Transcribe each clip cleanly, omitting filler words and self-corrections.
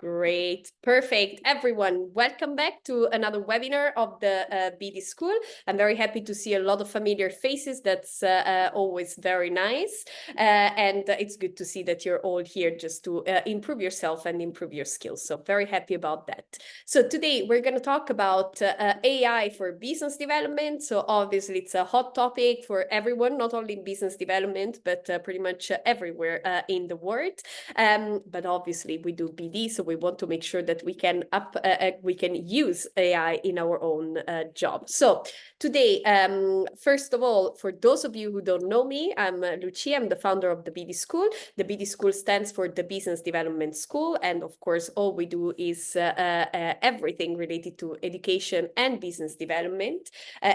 Great. Perfect. Everyone, welcome back to another webinar of the BD School. I'm very happy to see a lot of familiar faces. That's always very nice. And it's good to see that you're all here just to improve yourself and improve your skills. So very happy about that. So today we're going to talk about AI for business development. So obviously it's a hot topic for everyone, not only in business development, but pretty much everywhere in the world. But obviously we do BD, so we want to make sure that we can use AI in our own job. So today, first of all, for those of you who don't know me, I'm Lucia. I'm the founder of the BD School. The BD School stands for the Business Development School, and of course, all we do is everything related to education and business development.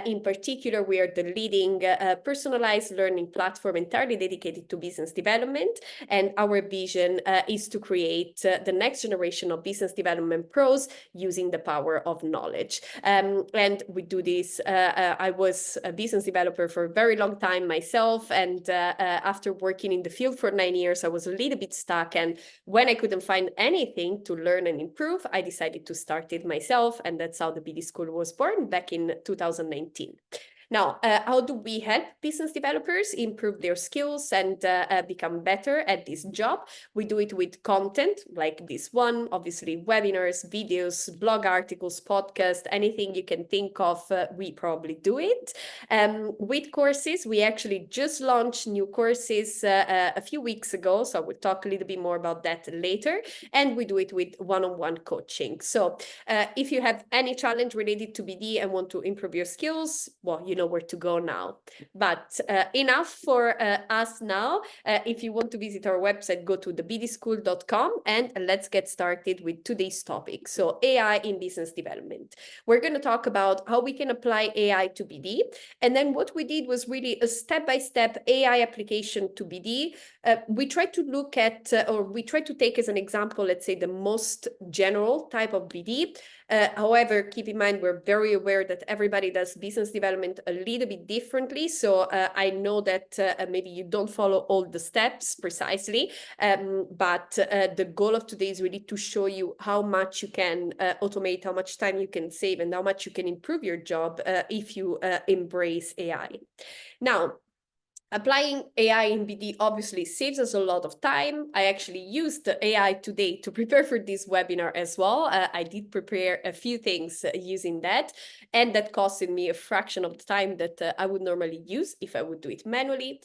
In particular, we are the leading personalized learning platform entirely dedicated to business development, and our vision is to create the next generation of business development pros using the power of knowledge. And we do this. I was a business developer for a very long time myself, and after working in the field for 9 years, I was a little bit stuck. And when I couldn't find anything to learn and improve, I decided to start it myself, and that's how the BD School was born back in 2019. Now, how do we help business developers improve their skills and become better at this job? We do it with content like this one, obviously webinars, videos, blog articles, podcasts, anything you can think of, we probably do it. With courses, we actually just launched new courses a few weeks ago, so we'll talk a little bit more about that later. And we do it with one-on-one coaching. So if you have any challenge related to BD and want to improve your skills, well, you know where to go now. But enough for us now. If you want to visit our website, go to thebdschool.com and let's get started with today's topic. So AI in business development. We're going to talk about how we can apply AI to BD. And then what we did was really a step-by-step AI application to BD. We tried to look at, or we tried to take as an example, let's say the most general type of BD. However, keep in mind, we're very aware that everybody does business development a little bit differently. So I know that maybe you don't follow all the steps precisely, but the goal of today is really to show you how much you can automate, how much time you can save, and how much you can improve your job if you embrace AI. Now, applying AI in BD obviously saves us a lot of time. I actually used the AI today to prepare for this webinar as well. I did prepare a few things using that, and that costed me a fraction of the time that I would normally use if I would do it manually.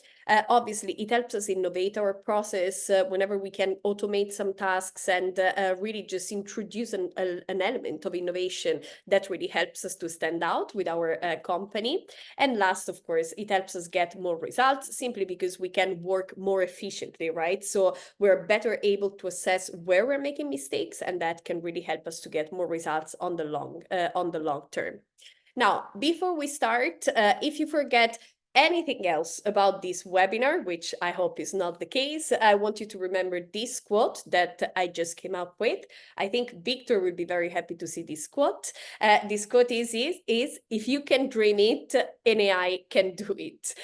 Obviously, it helps us innovate our process whenever we can automate some tasks and really just introduce an element of innovation that really helps us to stand out with our company. And last, of course, it helps us get more results simply because we can work more efficiently, right? So we're better able to assess where we're making mistakes, and that can really help us to get more results on the long term. Now, before we start, if you forget anything else about this webinar, which I hope is not the case, I want you to remember this quote that I just came up with. I think Victor will be very happy to see this quote. This quote is if you can dream it, an AI can do it.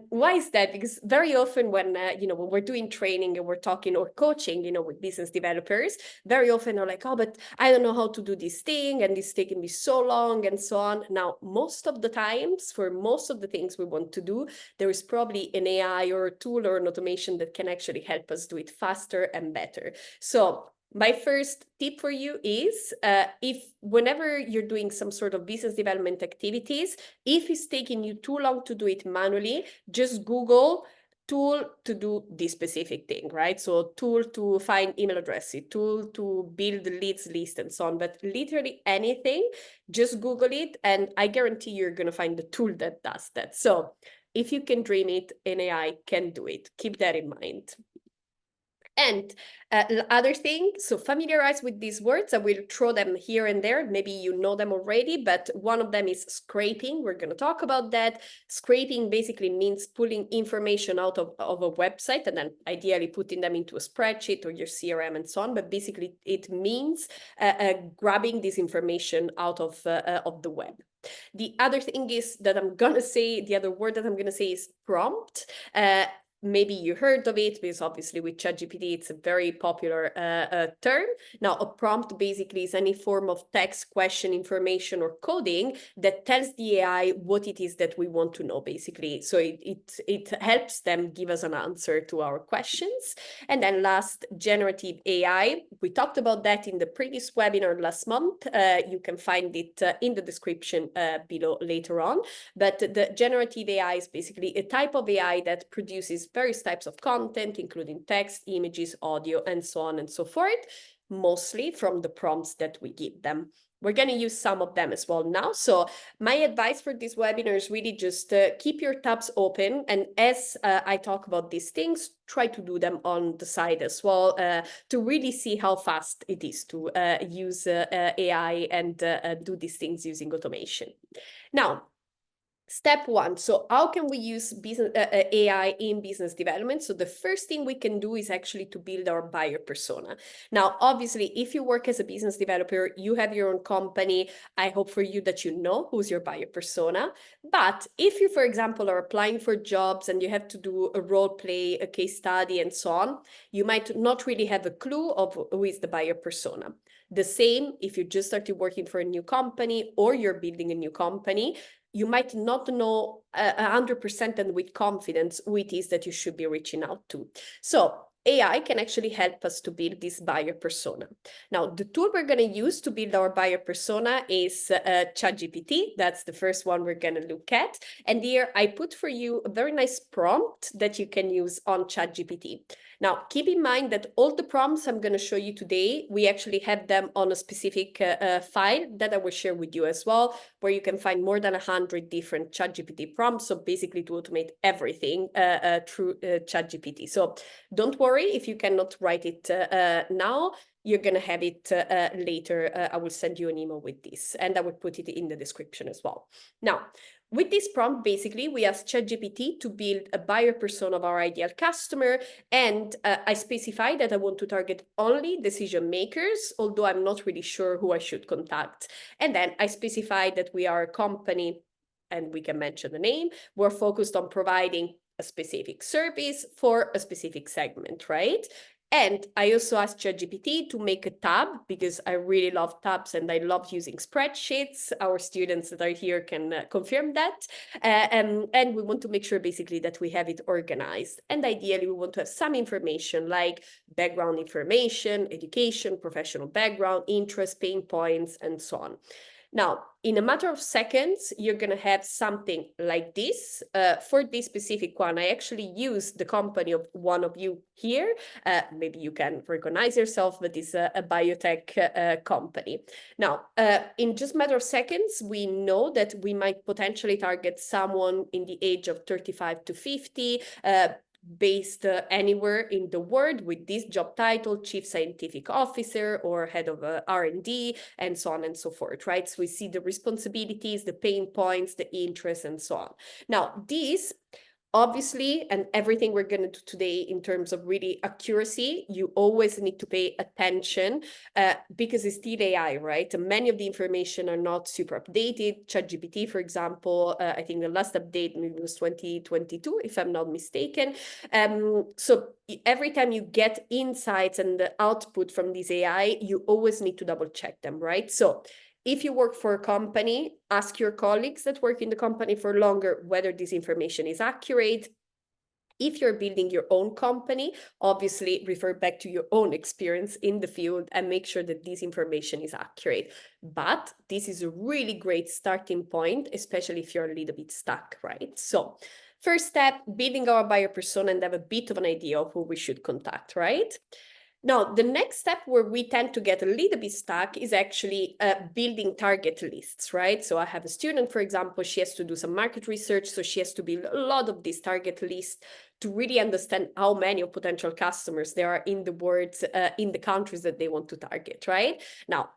Why is that? Because very often when when we're doing training and we're talking or coaching, with business developers, very often they're like, oh, but I don't know how to do this thing, and it's taking me so long, and so on. Now, most of the times, for most of the things we want to do, there is probably an AI or a tool or an automation that can actually help us do it faster and better. So my first tip for you is if whenever you're doing some sort of business development activities, if it's taking you too long to do it manually, just Google tool to do this specific thing, right? So tool to find email addresses, tool to build leads list and so on, but literally anything, just Google it, and I guarantee you're going to find the tool that does that. So if you can dream it, an AI can do it. Keep that in mind. And other thing, so familiarize with these words. I will throw them here and there. Maybe you know them already, but one of them is scraping. We're going to talk about that. Scraping basically means pulling information out of a website and then ideally putting them into a spreadsheet or your CRM and so on. But basically it means grabbing this information out of the web. The other thing is that I'm going to say, the other word that I'm going to say is prompt. maybe you heard of it, because obviously with ChatGPT, it's a very popular term. Now, a prompt basically is any form of text, question, information, or coding that tells the AI what it is that we want to know, basically. So it helps them give us an answer to our questions. And then last, generative AI. We talked about that in the previous webinar last month. You can find it in the description below later on. But the generative AI is basically a type of AI that produces various types of content, including text, images, audio, and so on and so forth, mostly from the prompts that we give them. We're going to use some of them as well now. So my advice for this webinar is really just keep your tabs open. And as I talk about these things, try to do them on the side as well to really see how fast it is to use AI and do these things using automation. Now, step one, so how can we use business AI in business development? So the first thing we can do is actually to build our buyer persona. Now, obviously, if you work as a business developer, you have your own company. I hope for you that you know who's your buyer persona. But if you, for example, are applying for jobs and you have to do a role play, a case study, and so on, you might not really have a clue of who is the buyer persona. The same if you just started working for a new company or you're building a new company, you might not know 100% and with confidence who it is that you should be reaching out to. So AI can actually help us to build this buyer persona. Now, the tool we're going to use to build our buyer persona is ChatGPT. That's the first one we're going to look at. And here I put for you a very nice prompt that you can use on ChatGPT. Now, keep in mind that all the prompts I'm going to show you today, we actually have them on a specific file that I will share with you as well, where you can find more than 100 different ChatGPT prompts. So basically to automate everything through ChatGPT. So don't worry if you cannot write it now. You're going to have it later. I will send you an email with this, and I will put it in the description as well. Now, with this prompt, basically, we ask ChatGPT to build a buyer persona of our ideal customer, and I specify that I want to target only decision makers, although I'm not really sure who I should contact. And then I specify that we are a company, and we can mention the name. We're focused on providing a specific service for a specific segment, right? And I also asked ChatGPT to make a tab because I really love tabs and I love using spreadsheets. Our students that are here can confirm that. And we want to make sure basically that we have it organized. And ideally, we want to have some information like background information, education, professional background, interest, pain points, and so on. Now, in a matter of seconds, you're going to have something like this. For this specific one, I actually used the company of one of you here. Maybe you can recognize yourself, but it's a biotech company. Now, in just a matter of seconds, we know that we might potentially target someone in the age of 35 to 50, based anywhere in the world with this job title, Chief Scientific Officer or Head of R&D, and so on and so forth, right? So we see the responsibilities, the pain points, the interests, and so on. Now, these obviously, and everything we're going to do today in terms of really accuracy, you always need to pay attention because it's still AI, right? And many of the information are not super updated. ChatGPT, for example, I think the last update maybe was 2022, if I'm not mistaken. So every time you get insights and the output from this AI, you always need to double check them, right? So if you work for a company, ask your colleagues that work in the company for longer whether this information is accurate. If you're building your own company, obviously refer back to your own experience in the field and make sure that this information is accurate. But this is a really great starting point, especially if you're a little bit stuck, right? So first step, building our buyer persona and have a bit of an idea of who we should contact, right? Now, the next step where we tend to get a little bit stuck is actually building target lists, right? So I have a student, for example, she has to do some market research. So she has to build a lot of these target lists to really understand how many of potential customers there are in the world, in the countries that they want to target, right? Now,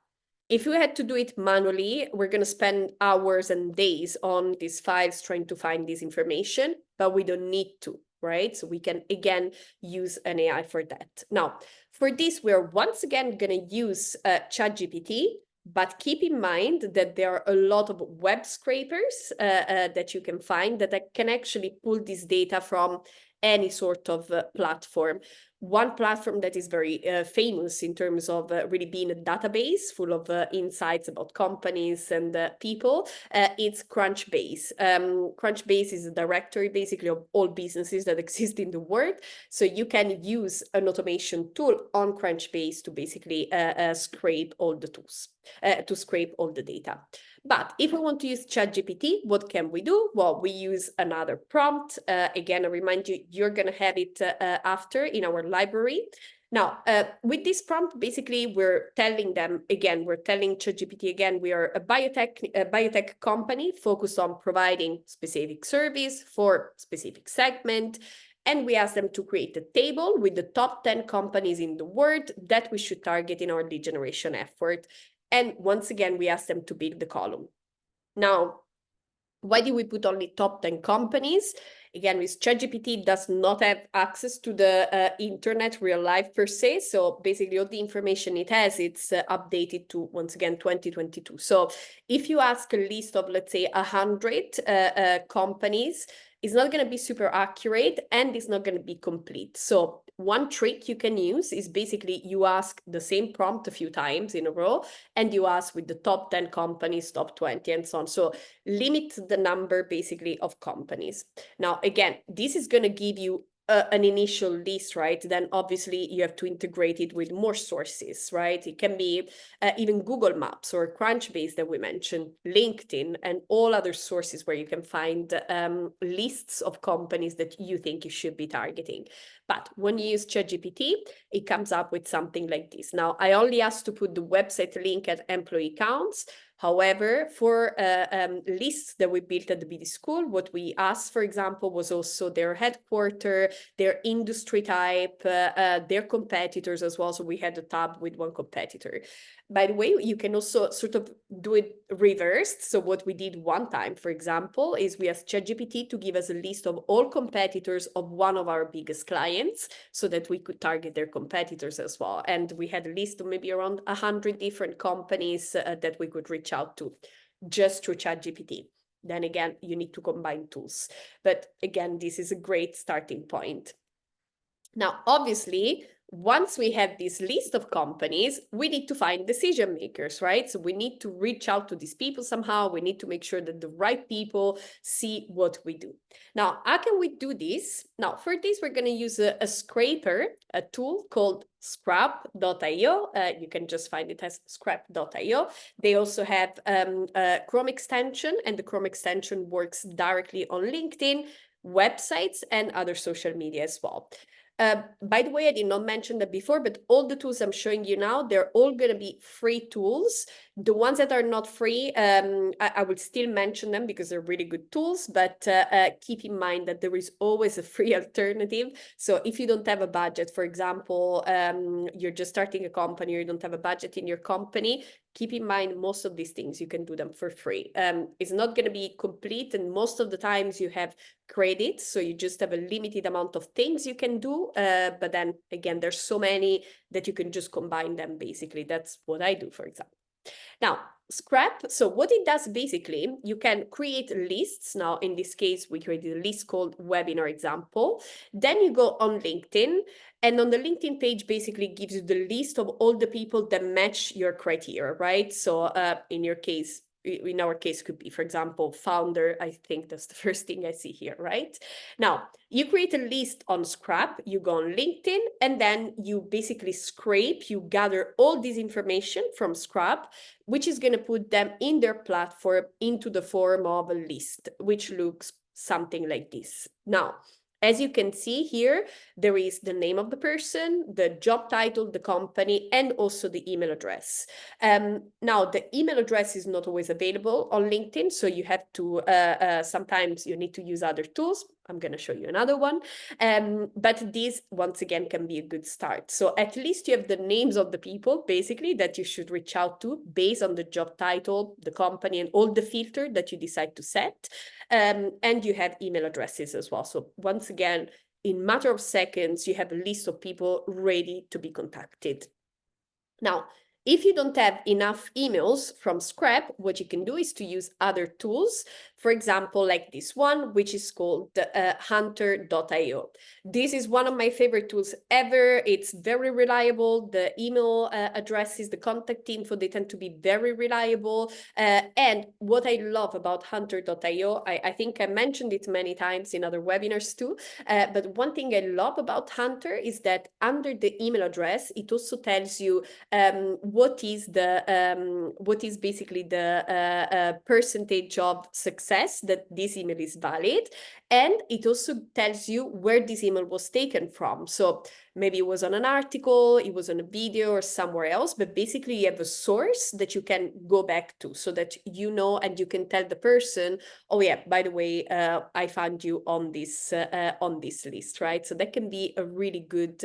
if we had to do it manually, we're going to spend hours and days on these files trying to find this information, but we don't need to, right? So we can, again, use an AI for that. Now, for this, we're once again going to use ChatGPT, but keep in mind that there are a lot of web scrapers that you can find that can actually pull this data from any sort of platform. One platform that is very famous in terms of really being a database full of insights about companies and people, it's Crunchbase. Crunchbase is a directory basically of all businesses that exist in the world. So you can use an automation tool on Crunchbase to basically scrape all the tools, to scrape all the data. But if we want to use ChatGPT, what can we do? Well, we use another prompt. Again, I remind you, you're going to have it after in our library. Now, with this prompt, basically, we're telling them, again, we're telling ChatGPT again, we are a biotech company focused on providing specific service for specific segment. And we ask them to create a table with the top 10 companies in the world that we should target in our lead generation effort. And once again, we ask them to build the column. Now, why do we put only top 10 companies? Again, with ChatGPT does not have access to the internet real life per se. So basically all the information it has, it's updated to, once again, 2022. So if you ask a list of, let's say, 100 companies, it's not going to be super accurate and it's not going to be complete. So one trick you can use is basically you ask the same prompt a few times in a row and you ask with the top 10 companies, top 20 and so on. So limit the number basically of companies. Now, again, this is going to give you an initial list, right? Then obviously you have to integrate it with more sources, right? It can be even Google Maps or Crunchbase that we mentioned, LinkedIn, and all other sources where you can find lists of companies that you think you should be targeting. But when you use ChatGPT, it comes up with something like this. Now, I only asked to put the website link at employee counts. However, for lists that we built at the BD School, what we asked, for example, was also their headquarter, their industry type, their competitors as well. So we had a tab with one competitor. By the way, you can also sort of do it reversed. So what we did one time, for example, is we asked ChatGPT to give us a list of all competitors of one of our biggest clients so that we could target their competitors as well. And we had a list of maybe around 100 different companies that we could reach out to just through ChatGPT. Then again, you need to combine tools. But again, this is a great starting point. Now, obviously, once we have this list of companies, we need to find decision makers, right? So we need to reach out to these people somehow. We need to make sure that the right people see what we do. Now, how can we do this? Now, for this, we're going to use a scraper, a tool called scrap.io. You can just find it as scrap.io. They also have a Chrome extension, and the Chrome extension works directly on LinkedIn, websites, and other social media as well. By the way, I did not mention that before, but all the tools I'm showing you now, they're all going to be free tools. The ones that are not free, I will still mention them because they're really good tools, but keep in mind that there is always a free alternative. So if you don't have a budget, for example, you're just starting a company or you don't have a budget in your company, keep in mind most of these things, you can do them for free. It's not going to be complete, and most of the times you have credits, so you just have a limited amount of things you can do, but then again, there's so many that you can just combine them basically. That's what I do, for example. Now, Scrap, so what it does basically, you can create lists. Now, in this case, we created a list called webinar example. Then you go on LinkedIn, and on the LinkedIn page basically gives you the list of all the people that match your criteria, right? So in our case could be, for example, founder. I think that's the first thing I see here, right? Now, you create a list on Scrap, you go on LinkedIn, and then you basically scrape, you gather all this information from Scrap, which is going to put them in their platform into the form of a list, which looks something like this. Now, as you can see here, there is the name of the person, the job title, the company, and also the email address. Now, the email address is not always available on LinkedIn, so you have to, sometimes you need to use other tools. I'm going to show you another one. But this, once again, can be a good start. So at least you have the names of the people, basically, that you should reach out to based on the job title, the company, and all the filter that you decide to set. And you have email addresses as well. So once again, in matter of seconds, you have a list of people ready to be contacted. Now, If you don't have enough emails from scrap, what you can do is to use other tools. For example, like this one, which is called hunter.io. This is one of my favorite tools ever. It's very reliable. The email addresses, the contact info, they tend to be very reliable. And what I love about hunter.io, I think I mentioned it many times in other webinars too, but one thing I love about Hunter is that under the email address, it also tells you what is basically the percentage of success that this email is valid, and it also tells you where this email was taken from. So maybe it was on an article, it was on a video or somewhere else, but basically you have a source that you can go back to so that you know, and you can tell the person, oh yeah, by the way, I found you on this list, right? So that can be a really good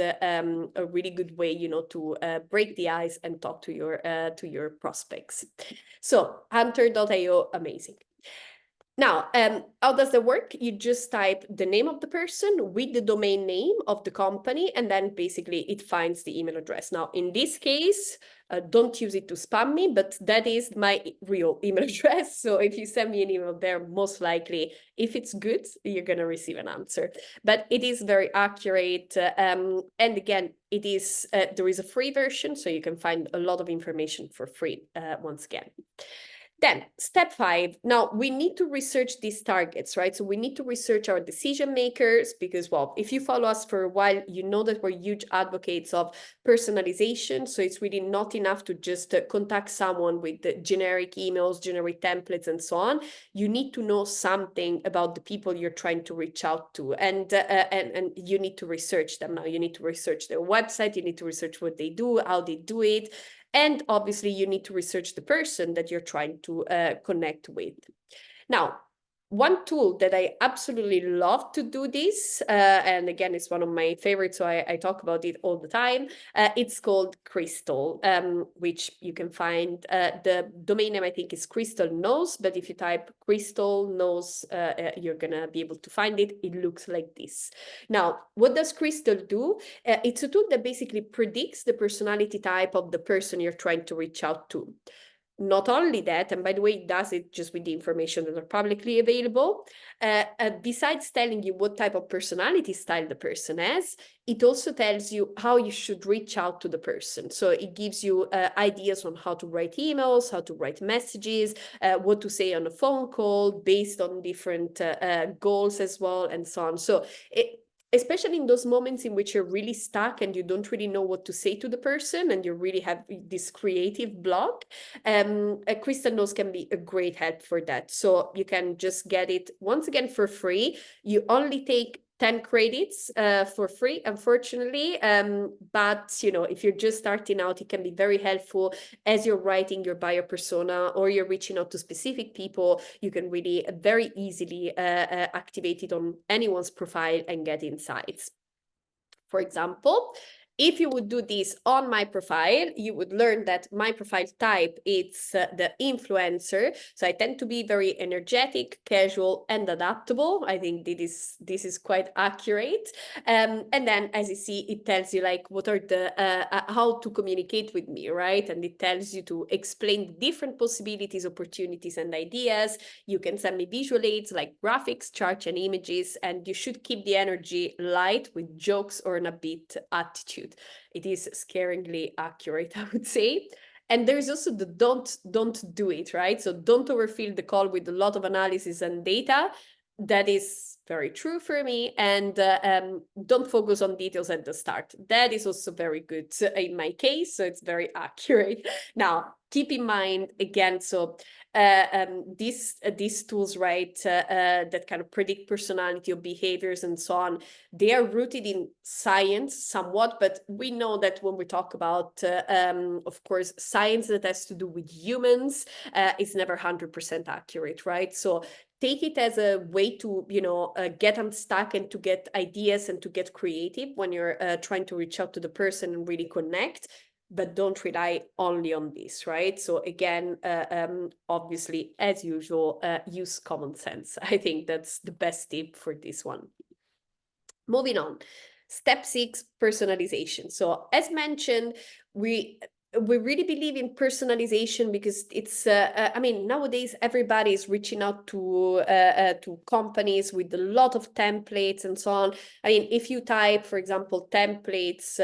way, you know, to break the ice and talk to your prospects. So hunter.io, amazing. Now, how does that work? You just type the name of the person with the domain name of the company, and then basically it finds the email address. Now, in this case, don't use it to spam me, but that is my real email address. So if you send me an email there, most likely, if it's good, you're going to receive an answer. But it is very accurate. And again, it is there is a free version, so you can find a lot of information for free once again. Then step 5, now we need to research these targets, right? So we need to research our decision makers because, well, if you follow us for a while, you know that we're huge advocates of personalization. So it's really not enough to just contact someone with the generic emails, generic templates, and so on. You need to know something about the people you're trying to reach out to, and you need to research them. Now you need to research their website, you need to research what they do, how they do it. And obviously, you need to research the person that you're trying to connect with. Now, one tool that I absolutely love to do this, and again, it's one of my favorites, so I talk about it all the time. It's called Crystal, which you can find. The domain name, I think, is Crystal Knows, but if you type Crystal Knows, you're going to be able to find it. It looks like this. Now, what does Crystal do? It's a tool that basically predicts the personality type of the person you're trying to reach out to. Not only that, and by the way, it does it just with the information that are publicly available, besides telling you what type of personality style the person has, it also tells you how you should reach out to the person. So it gives you ideas on how to write emails, how to write messages, what to say on a phone call based on different goals as well, and so on. So especially in those moments in which you're really stuck and you don't really know what to say to the person and you really have this creative block, Crystal Knows can be a great help for that. So you can just get it, once again, for free. You only take 10 credits for free, unfortunately. But, you know, if you're just starting out, it can be very helpful as you're writing your buyer persona or you're reaching out to specific people. You can really very easily activate it on anyone's profile and get insights. For example, if you would do this on my profile, you would learn that my profile type is the influencer. So I tend to be very energetic, casual, and adaptable. I think this is quite accurate. And then, as you see, it tells you like what are the how to communicate with me, right? And it tells you to explain different possibilities, opportunities, and ideas. You can send me visual aids like graphics, charts, and images, and you should keep the energy light with jokes or an upbeat attitude. It is scaringly accurate, I would say. And there's also the don't do it, right? So don't overfill the call with a lot of analysis and data. That is very true for me. And don't focus on details at the start. That is also very good in my case. So it's very accurate. Now, keep in mind, again, so these tools, right, that kind of predict personality or behaviors and so on, they are rooted in science somewhat, but we know that when we talk about, of course, science that has to do with humans, it's never 100% accurate, right? So take it as a way to, you know, get unstuck and to get ideas and to get creative when you're trying to reach out to the person and really connect. But don't rely only on this, right? So again, obviously, as usual, use common sense. I think that's the best tip for this one. Moving on. Step 6, personalization. So as mentioned, we really believe in personalization because it's I mean, nowadays everybody is reaching out to companies with a lot of templates and so on. I mean, if you type, for example, templates,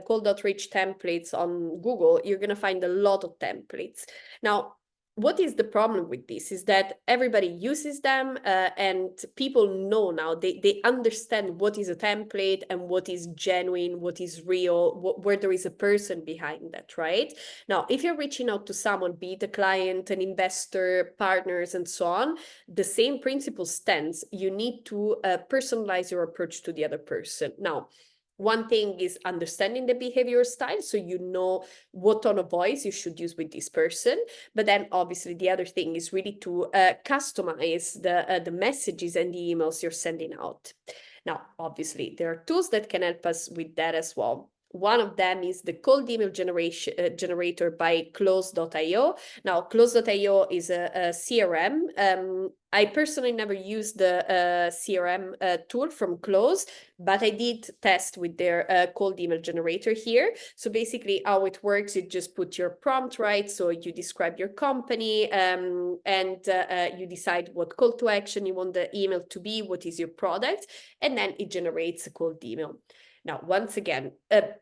cold outreach templates on Google, you're going to find a lot of templates. Now, what is the problem with this is that everybody uses them, and people know now, they understand what is a template and what is genuine, what is real, where there is a person behind that, right? Now, if you're reaching out to someone, be it a client, an investor, partners, and so on, the same principle stands. You need to personalize your approach to the other person. Now, one thing is understanding the behavior style, so you know what tone of voice you should use with this person. But then obviously the other thing is really to customize the messages and the emails you're sending out. Now, obviously, there are tools that can help us with that as well. One of them is the cold email generator by close.io. Now, close.io is a CRM. I personally never used the CRM tool from Close, but I did test with their cold email generator here. So basically how it works, you just put your prompt, right? So you describe your company, and you decide what call to action you want the email to be, what is your product, and then it generates a cold email. Now, once again,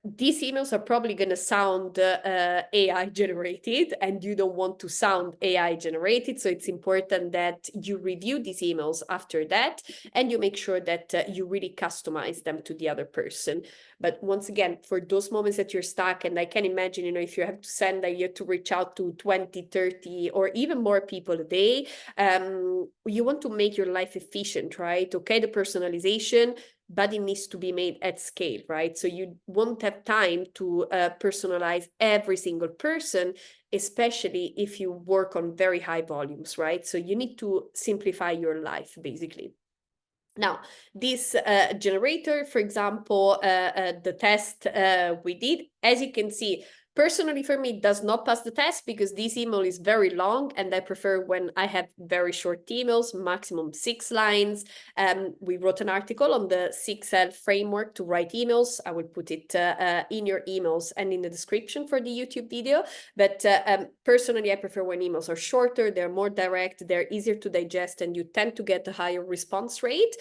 these emails are probably going to sound AI generated, and you don't want to sound AI generated. So it's important that you review these emails after that, and you make sure that you really customize them to the other person. But once again, for those moments that you're stuck, and I can imagine, you know, if you have to send, you have to reach out to 20, 30, or even more people a day, you want to make your life efficient, right? Okay, the personalization, but it needs to be made at scale, right? So you won't have time to personalize every single person, especially if you work on very high volumes, right? So you need to simplify your life, basically. Now, this generator, for example, the test we did, as you can see, personally for me, it does not pass the test because this email is very long, and I prefer when I have very short emails, maximum 6 lines. We wrote an article on the 6L framework to write emails. I will put it in your emails and in the description for the YouTube video. But personally, I prefer when emails are shorter, they're more direct, they're easier to digest, and you tend to get a higher response rate.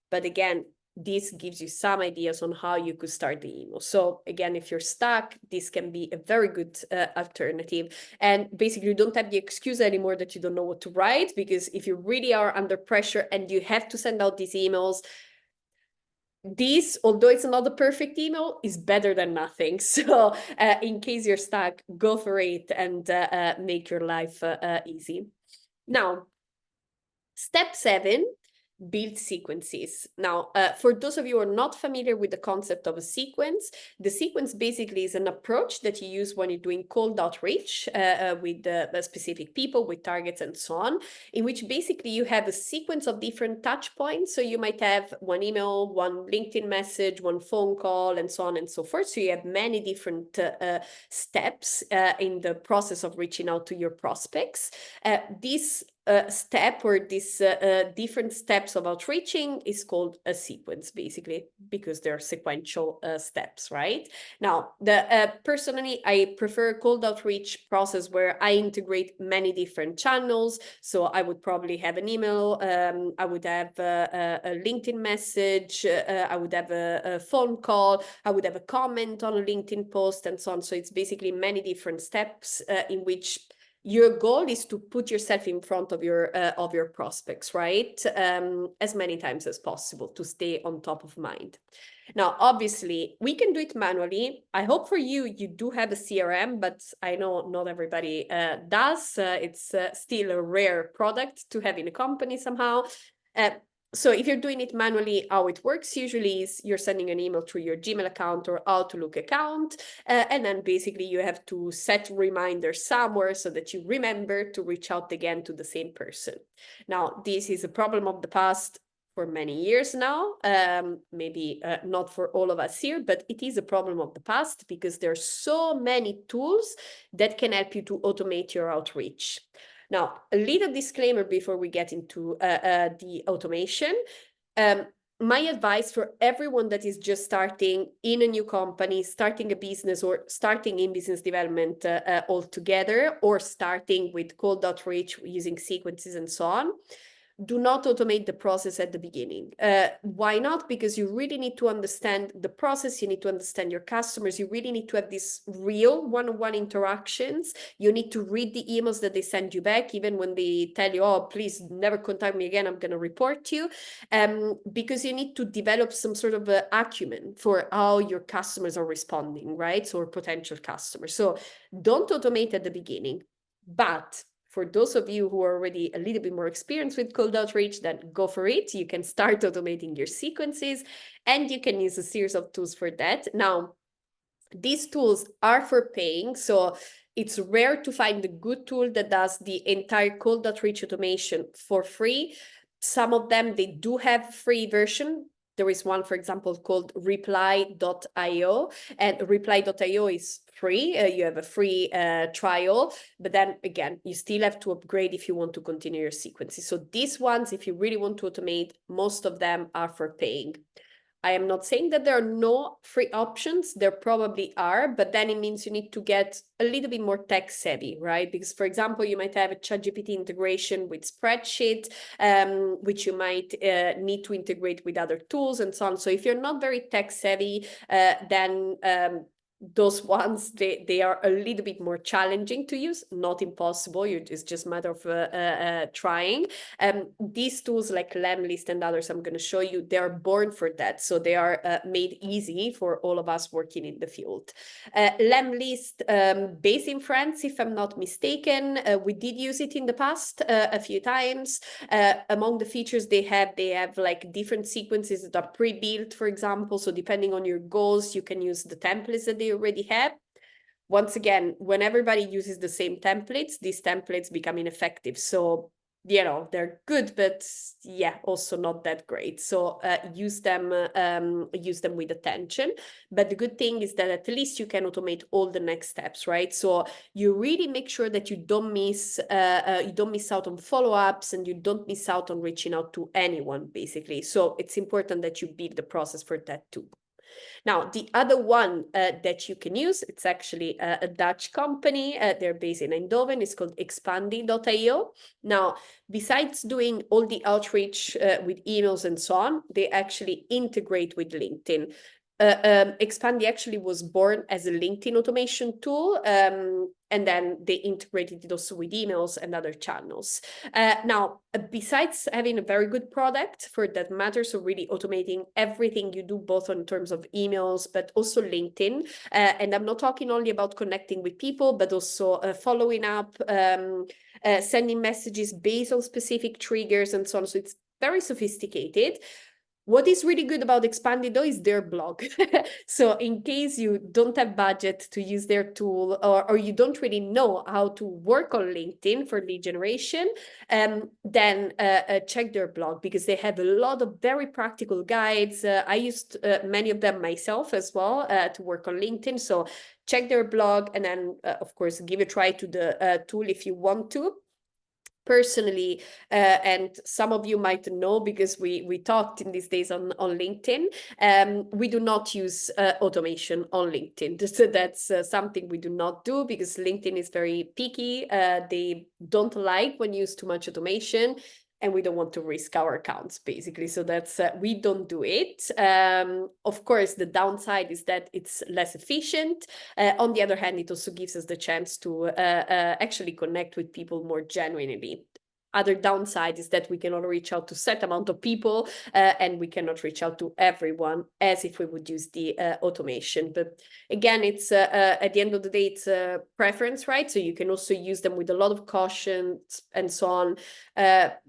But again, this gives you some ideas on how you could start the email. So again, if you're stuck, this can be a very good alternative. And basically, you don't have the excuse anymore that you don't know what to write, because if you really are under pressure and you have to send out these emails, this, although it's not a perfect email, is better than nothing. So in case you're stuck, go for it and make your life easy. Now, step 7, build sequences. Now, for those of you who are not familiar with the concept of a sequence, the sequence basically is an approach that you use when you're doing cold outreach with specific people, with targets and so on, in which basically you have a sequence of different touch points. So you might have one email, one LinkedIn message, one phone call, and so on and so forth. So you have many different steps in the process of reaching out to your prospects. This step, or this different steps of outreaching, is called a sequence, basically, because they're sequential steps, right? Now, personally, I prefer cold outreach process where I integrate many different channels. So I would probably have an email, I would have a LinkedIn message, I would have a phone call, I would have a comment on a LinkedIn post, and so on. So it's basically many different steps in which your goal is to put yourself in front of your prospects, right? As many times as possible to stay on top of mind. Now, obviously, we can do it manually. I hope for you, you do have a CRM, but I know not everybody does. It's still a rare product to have in a company somehow. So if you're doing it manually, how it works usually is you're sending an email through your Gmail account or Outlook account, and then basically you have to set reminders somewhere so that you remember to reach out again to the same person. Now, this is a problem of the past for many years now, maybe not for all of us here, but it is a problem of the past because there are so many tools that can help you to automate your outreach. Now, a little disclaimer before we get into the automation. my advice for everyone that is just starting in a new company, starting a business, or starting in business development altogether, or starting with cold outreach using sequences and so on, do not automate the process at the beginning. Why not? Because you really need to understand the process. You need to understand your customers. You really need to have these real one-on-one interactions. You need to read the emails that they send you back, even when they tell you, oh, please never contact me again, I'm going to report you. Because you need to develop some sort of acumen for how your customers are responding, right? So, or potential customers. So don't automate at the beginning. But for those of you who are already a little bit more experienced with cold outreach, then go for it. You can start automating your sequences, and you can use a series of tools for that. Now, these tools are for paying, so it's rare to find a good tool that does the entire cold outreach automation for free. Some of them, they do have a free version. There is one, for example, called reply.io, and reply.io is free. You have a free trial, but then again, you still have to upgrade if you want to continue your sequences. So these ones, if you really want to automate, most of them are for paying. I am not saying that there are no free options. There probably are, but then it means you need to get a little bit more tech savvy, right? Because, for example, you might have a ChatGPT integration with spreadsheet, which you might need to integrate with other tools and so on. So if you're not very tech savvy, then those ones, they are a little bit more challenging to use, not impossible. It's just a matter of trying. These tools like Lemlist and others I'm going to show you, they are born for that. So they are made easy for all of us working in the field. Lemlist, based in France, if I'm not mistaken, we did use it in the past a few times. Among the features they have like different sequences that are pre-built, for example. So depending on your goals, you can use the templates that they already have. Once again, when everybody uses the same templates, these templates become ineffective. So, you know, they're good, but yeah, also not that great. So use them with attention. But the good thing is that at least you can automate all the next steps, right? So you really make sure that you don't miss out on follow-ups, and you don't miss out on reaching out to anyone, basically. So it's important that you build the process for that too. Now, the other one that you can use, it's actually a Dutch company. They're based in Eindhoven. It's called Expandy.io. Now, besides doing all the outreach with emails and so on, they actually integrate with LinkedIn. Expandy actually was born as a LinkedIn automation tool, and then they integrated it also with emails and other channels. Now, besides having a very good product for that matter, so really automating everything you do, both in terms of emails, but also LinkedIn. And I'm not talking only about connecting with people, but also following up, sending messages based on specific triggers and so on. So it's very sophisticated. What is really good about Expandy, though, is their blog. So in case you don't have budget to use their tool, or you don't really know how to work on LinkedIn for lead generation, then check their blog, because they have a lot of very practical guides. I used many of them myself as well to work on LinkedIn. So check their blog, and then, of course, give a try to the tool if you want to. Personally, and some of you might know because we talked in these days on LinkedIn, we do not use automation on LinkedIn. So that's something we do not do, because LinkedIn is very picky. They don't like when you use too much automation, and we don't want to risk our accounts, basically. So that's, we don't do it. Of course, the downside is that it's less efficient. On the other hand, it also gives us the chance to actually connect with people more genuinely. Other downside is that we cannot reach out to set amount of people, and we cannot reach out to everyone as if we would use the automation. But again, it's at the end of the day, it's a preference, right? So you can also use them with a lot of caution and so on.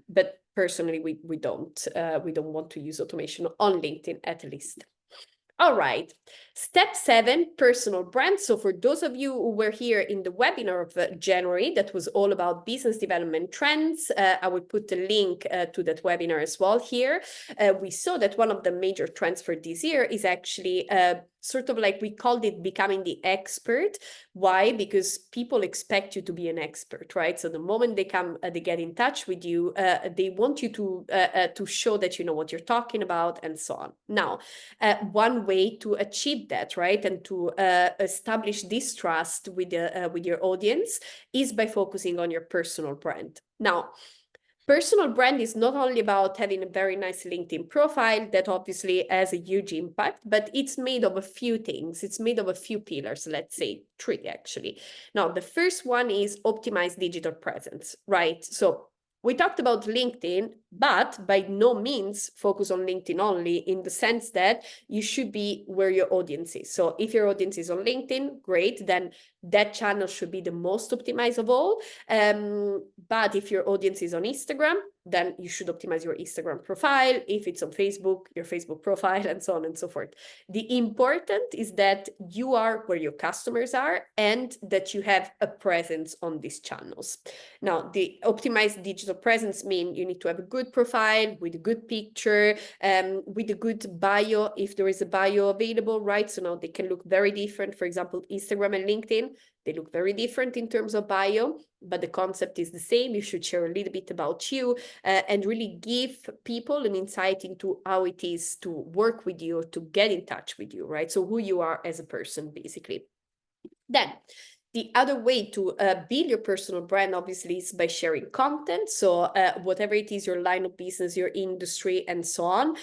But personally, we don't want to use automation on LinkedIn, at least. All right. Step 7, personal brand. So for those of you who were here in the webinar of January, that was all about business development trends. I will put the link to that webinar as well here. We saw that one of the major trends for this year is actually sort of like, we called it becoming the expert. Why? Because people expect you to be an expert, right? So the moment they come, they get in touch with you, they want you to show that you know what you're talking about and so on. Now, one way to achieve that, right, and to establish this trust with your audience is by focusing on your personal brand. Now, personal brand is not only about having a very nice LinkedIn profile that obviously has a huge impact, but it's made of a few things. It's made of a few pillars, let's say 3 actually. Now, the first one is optimize digital presence, right? So we talked about LinkedIn, but by no means focus on LinkedIn only, in the sense that you should be where your audience is. So if your audience is on LinkedIn, great, then that channel should be the most optimized of all. But if your audience is on Instagram, then you should optimize your Instagram profile. If it's on Facebook, your Facebook profile, and so on and so forth. The important is that you are where your customers are and that you have a presence on these channels. Now, the optimized digital presence means you need to have a good profile with a good picture, with a good bio, if there is a bio available, right? So now they can look very different. For example, Instagram and LinkedIn, they look very different in terms of bio, but the concept is the same. You should share a little bit about you and really give people an insight into how it is to work with you, to get in touch with you, right? So who you are as a person, basically. Then, the other way to build your personal brand, obviously, is by sharing content. So whatever it is, your line of business, your industry, and so on,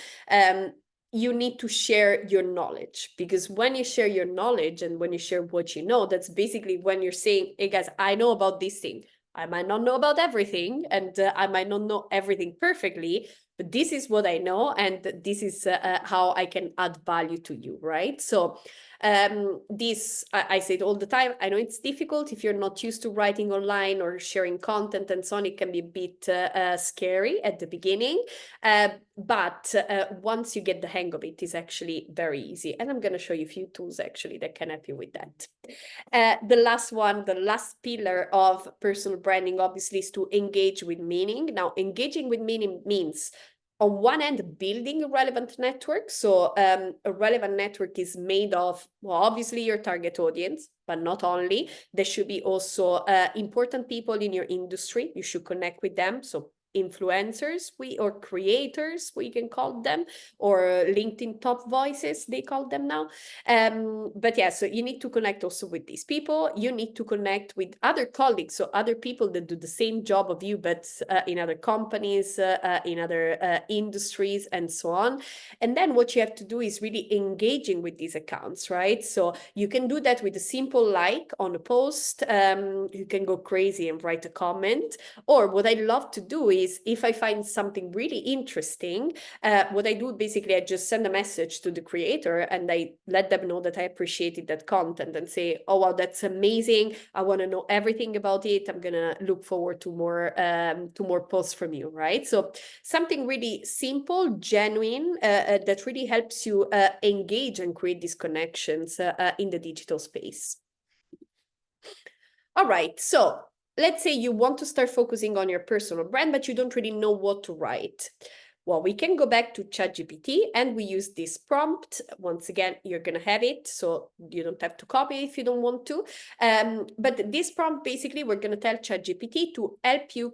you need to share your knowledge, because when you share your knowledge and when you share what you know, that's basically when you're saying, hey guys, I know about this thing. I might not know about everything, and I might not know everything perfectly, but this is what I know, and this is how I can add value to you, right? So this, I say it all the time. I know it's difficult if you're not used to writing online or sharing content and so on. It can be a bit scary at the beginning, but once you get the hang of it, it's actually very easy. And I'm going to show you a few tools actually that can help you with that. The last one, the last pillar of personal branding, obviously, is to engage with meaning. Now, engaging with meaning means, on one end, building a relevant network. So a relevant network is made of, well, obviously your target audience, but not only. There should be also important people in your industry. You should connect with them. So influencers, or creators, we can call them, or LinkedIn top voices, they call them now. But yeah, so you need to connect also with these people. You need to connect with other colleagues, so other people that do the same job of you, but in other companies, in other industries, and so on. And then what you have to do is really engaging with these accounts, right? So you can do that with a simple like on a post. You can go crazy and write a comment. Or what I love to do is, if I find something really interesting, what I do, basically, I just send a message to the creator and I let them know that I appreciated that content and say, oh, wow, that's amazing. I want to know everything about it. I'm going to look forward to more posts from you, right? So something really simple, genuine, that really helps you engage and create these connections in the digital space. All right, so let's say you want to start focusing on your personal brand, but you don't really know what to write. Well, we can go back to ChatGPT and we use this prompt. Once again, you're going to have it, so you don't have to copy if you don't want to. But this prompt, basically, we're going to tell ChatGPT to help you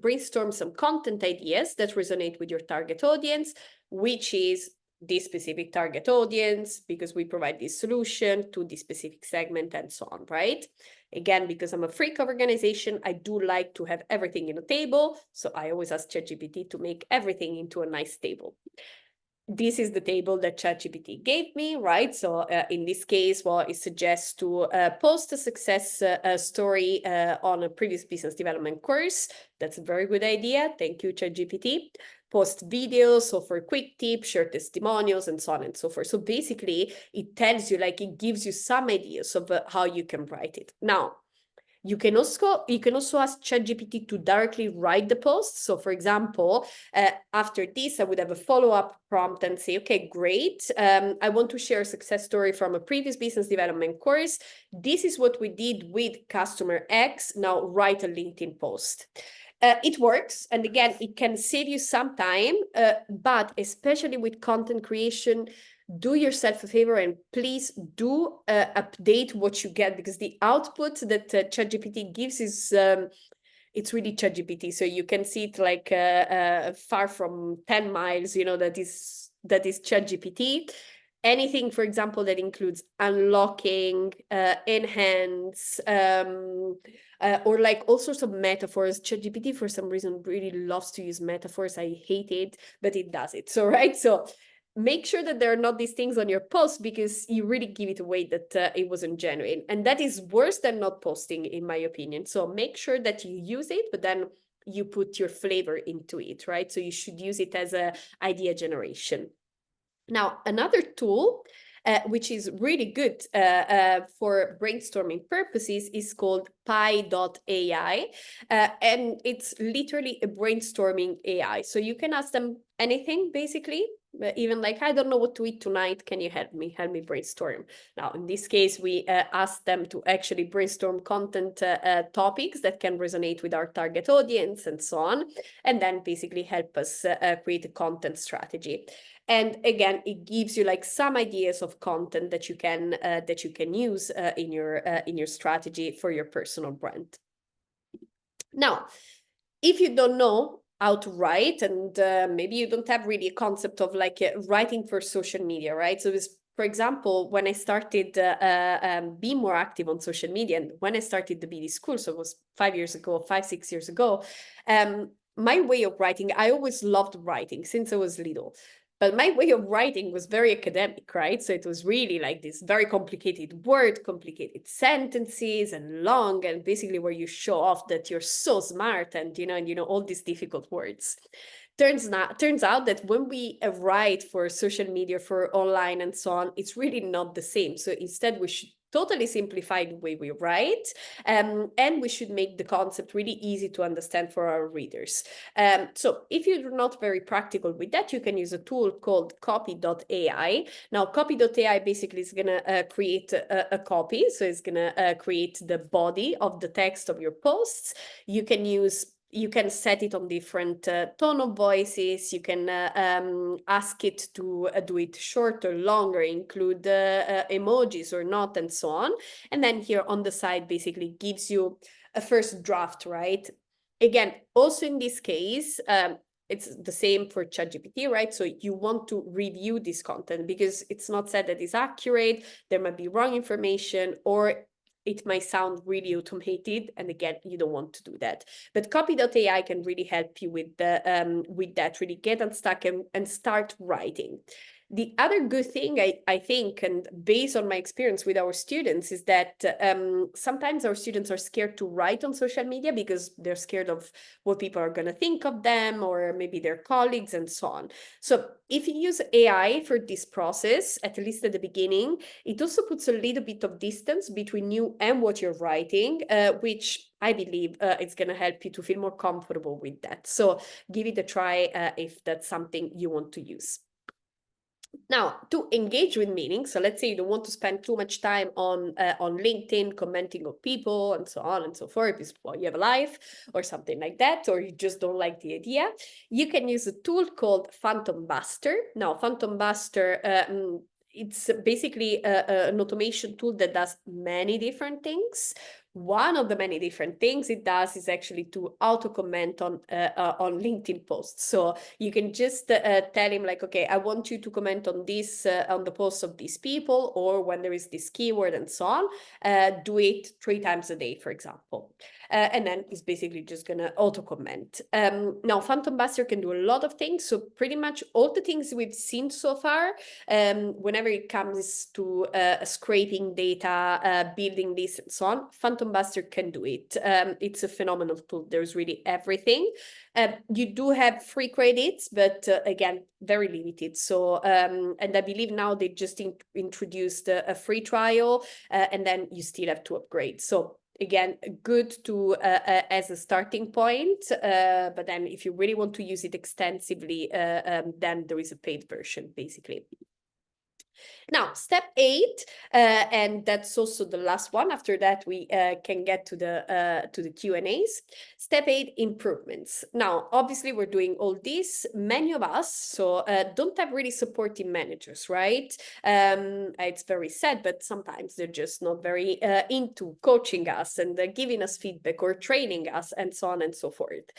brainstorm some content ideas that resonate with your target audience, which is this specific target audience, because we provide this solution to this specific segment and so on, right? Again, because I'm a freak of organization, I do like to have everything in a table. So I always ask ChatGPT to make everything into a nice table. This is the table that ChatGPT gave me, right? So in this case, well, it suggests to post a success story on a previous business development course. That's a very good idea. Thank you, ChatGPT. Post videos, so for quick tips, share testimonials, and so on and so forth. So basically, it tells you, like, it gives you some ideas of how you can write it. Now, You can also ask ChatGPT to directly write the post. So for example, after this, I would have a follow-up prompt and say, okay, great. I want to share a success story from a previous business development course. This is what we did with customer X. Now write a LinkedIn post. It works. And again, it can save you some time, but especially with content creation, do yourself a favor and please do update what you get, because the output that ChatGPT gives is it's really ChatGPT. So you can see it like far from 10 miles, that is ChatGPT. Anything, for example, that includes unlocking, enhance, or like all sorts of metaphors. ChatGPT, for some reason, really loves to use metaphors. I hate it, but it does it. So, right? So make sure that there are not these things on your post, because you really give it away that it wasn't genuine. And that is worse than not posting, in my opinion. So make sure that you use it, but then you put your flavor into it, right? So you should use it as a idea generation. Now, another tool, which is really good for brainstorming purposes, is called pi.ai. And it's literally a brainstorming AI. So you can ask them anything, basically. Even like, I don't know what to eat tonight. Can you help me brainstorm? Now, in this case, we asked them to actually brainstorm content topics that can resonate with our target audience and so on. And then basically help us create a content strategy. And again, it gives you like some ideas of content that you can use in your strategy for your personal brand. Now, if you don't know how to write, and maybe you don't have really a concept of like writing for social media, right? So for example, when I started being more active on social media, and when I started the BD school, so it was 6 years ago, my way of writing, I always loved writing since I was little. But my way of writing was very academic, right? So it was really like this very complicated word, complicated sentences, and long, and basically where you show off that you're so smart and all these difficult words. Turns out that when we write for social media, for online and so on, it's really not the same. So instead, we should totally simplify the way we write, and we should make the concept really easy to understand for our readers. So if you're not very practical with that, you can use a tool called copy.ai. Now, copy.ai basically is going to create a copy. So it's going to create the body of the text of your posts. You can set it on different tone of voices. You can ask it to do it shorter, longer, include emojis or not, and so on. And then here on the side basically gives you a first draft, right? Again, also in this case, it's the same for ChatGPT, right? So you want to review this content because it's not said that it's accurate. There might be wrong information, or it might sound really automated. And again, you don't want to do that. But copy.ai can really help you with that, really get unstuck and start writing. The other good thing I think, and based on my experience with our students, is that sometimes our students are scared to write on social media because they're scared of what people are going to think of them, or maybe their colleagues and so on. So if you use AI for this process, at least at the beginning, it also puts a little bit of distance between you and what you're writing, which I believe it's going to help you to feel more comfortable with that. So give it a try if that's something you want to use. Now, to engage with meaning, so let's say you don't want to spend too much time on LinkedIn commenting on people and so on and so forth, because you have a life or something like that, or you just don't like the idea, you can use a tool called Phantom Buster. Now, Phantom Buster, it's basically an automation tool that does many different things. One of the many different things it does is actually to auto-comment on LinkedIn posts. So you can just tell him like, okay, I want you to comment on this, on the posts of these people, or when there is this keyword and so on, do it 3 times a day, for example. And then it's basically just going to auto-comment. Now, Phantom Buster can do a lot of things. So pretty much all the things we've seen so far, whenever it comes to scraping data, building this and so on, Phantom Buster can do it. It's a phenomenal tool. There's really everything. You do have free credits, but again, very limited. So, and I believe now they just introduced a free trial, and then you still have to upgrade. So again, good to as a starting point, but then if you really want to use it extensively, then there is a paid version, basically. Now, step 8, and that's also the last one. After that, we can get to the Q&As. Step 8, improvements. Now, obviously, we're doing all this. Many of us don't have really supporting managers, right? It's very sad, but sometimes they're just not very into coaching us and giving us feedback or training us and so on and so forth.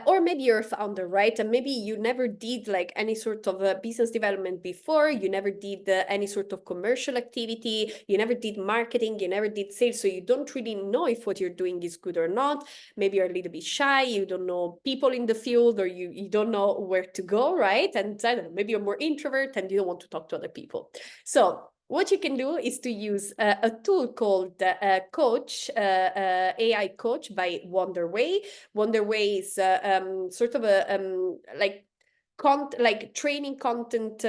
Or maybe you're a founder, right? And maybe you never did like any sort of business development before. You never did any sort of commercial activity. You never did marketing. You never did sales. So you don't really know if what you're doing is good or not. Maybe you're a little bit shy. You don't know people in the field, or you don't know where to go, right? And I don't know, maybe you're more introvert and you don't want to talk to other people. So what you can do is to use a tool called Coach, AI Coach by Wonderway. Wonderway is sort of a like training content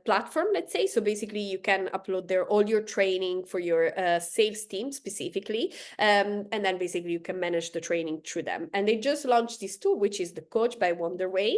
platform, let's say. So basically you can upload there all your training for your sales team specifically, and then basically you can manage the training through them. And they just launched this tool, which is the Coach by Wonderway.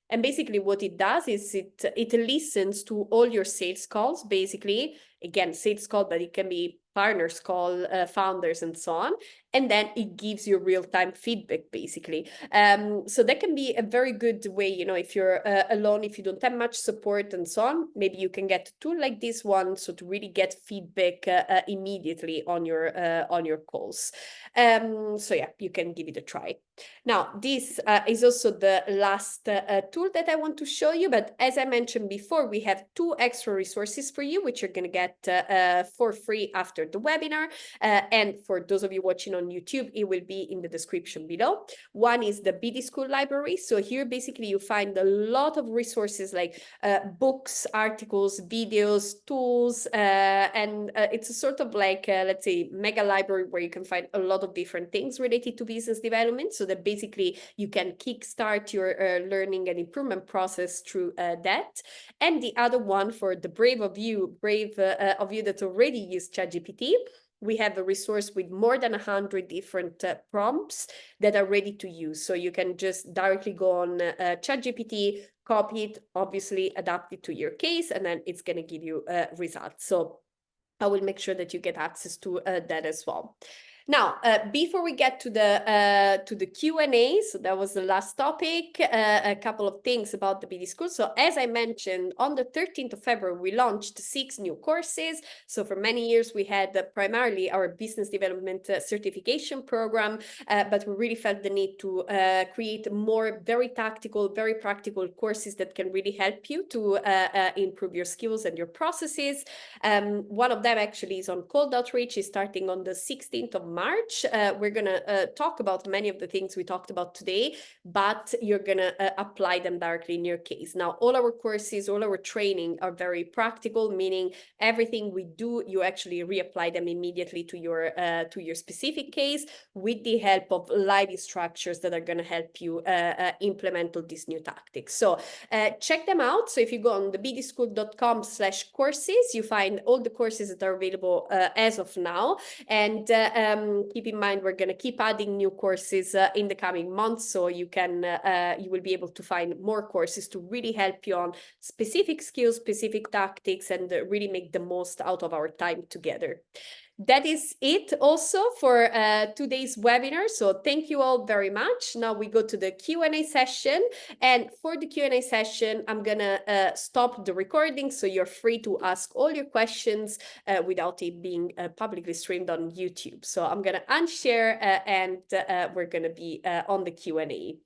And basically what it does is it listens to all your sales calls, basically. Again, sales call, but it can be partners call, founders and so on. And then it gives you real-time feedback, basically. So that can be a very good way, you know, if you're alone, if you don't have much support and so on, maybe you can get a tool like this one, so to really get feedback immediately on your calls. So yeah, you can give it a try. Now, this is also the last tool that I want to show you, but as I mentioned before, we have 2 extra resources for you, which you're going to get for free after the webinar. And for those of you watching on YouTube, it will be in the description below. One is the BD School library. So here, basically, you find a lot of resources like books, articles, videos, tools, and it's a sort of like, let's say, mega library where you can find a lot of different things related to business development, so that basically you can kickstart your learning and improvement process through that. And the other one, for the brave of you that already use ChatGPT, we have a resource with more than 100 different prompts that are ready to use. So you can just directly go on ChatGPT, copy it, obviously adapt it to your case, and then it's going to give you results. So I will make sure that you get access to that as well. Now, before we get to the Q&A, so that was the last topic, a couple of things about the BD School. So as I mentioned, on the 13th of February, we launched 6 new courses. So for many years, we had primarily our business development certification program, but we really felt the need to create more very tactical, very practical courses that can really help you to improve your skills and your processes. One of them actually is on cold outreach, is starting on the 16th of March. We're going to talk about many of the things we talked about today, but you're going to apply them directly in your case. Now, all our courses, all our training are very practical, meaning everything we do, you actually reapply them immediately to your specific case with the help of live instructors that are going to help you implement all these new tactics. So check them out. So if you go on the bdschool.com/courses, you find all the courses that are available as of now. And keep in mind, we're going to keep adding new courses in the coming months, so you will be able to find more courses to really help you on specific skills, specific tactics, and really make the most out of our time together. That is it also for today's webinar. So thank you all very much. Now we go to the Q&A session. And for the Q&A session, I'm going to stop the recording, so you're free to ask all your questions without it being publicly streamed on YouTube. So I'm going to unshare and we're going to be on the Q&A.